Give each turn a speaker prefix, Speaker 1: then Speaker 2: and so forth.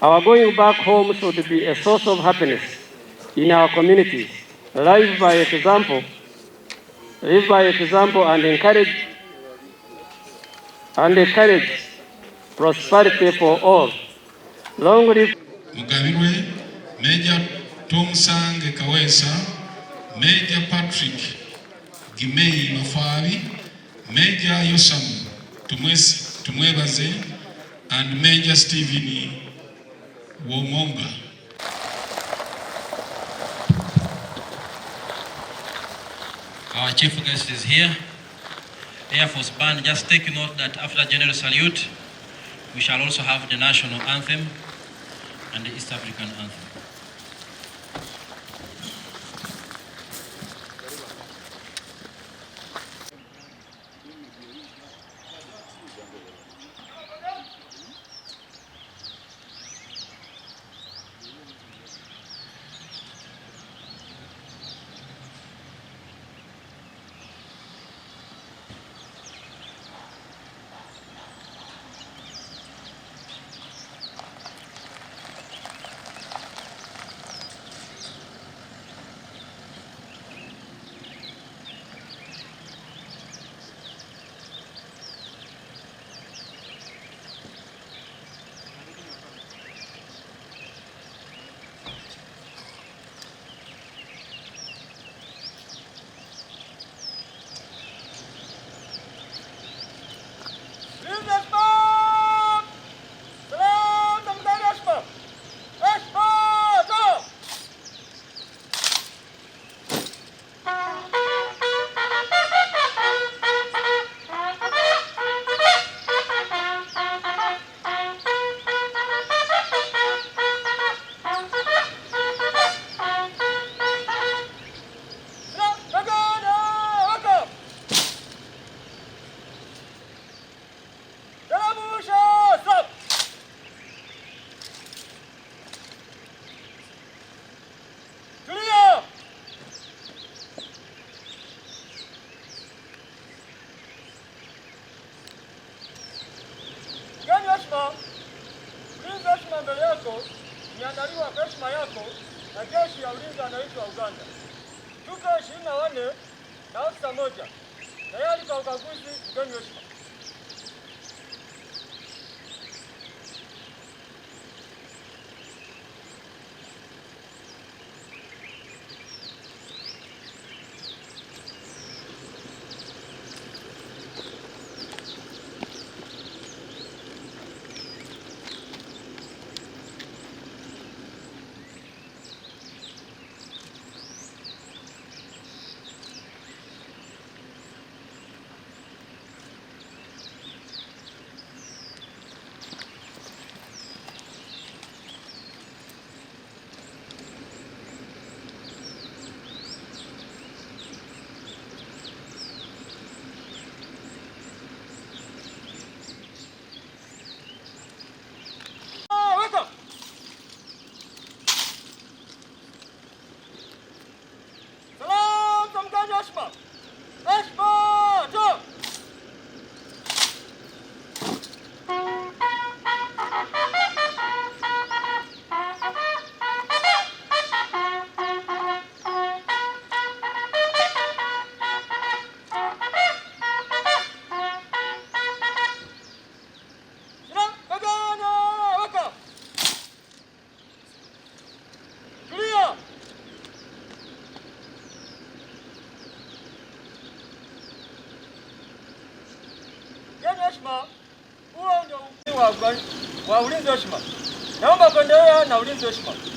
Speaker 1: Our going back home should be a source of happiness in our communities. Live by example and encourage prosperity for all. Long live
Speaker 2: Mugabirwe, Major Tomsange Kawesa, Major Patrick Gimei Mafabi, Major Yosam Tumwebaze, and Major Stephen Womonga.
Speaker 3: Our chief guest is here. Air Force Band, just take note that after General Salute, we shall also have the national anthem and the East African anthem.
Speaker 4: Heshima mbele yako imeandaliwa kwa heshima yako na jeshi ya ulinzi wa wananchi wa Uganda. Tuko 24 na ofisa moja tayari kwa ukaguzi. Mgeni heshima. Huo ndio wa ulinzi wa heshima. Naomba kuendelea na ulinzi wa heshima.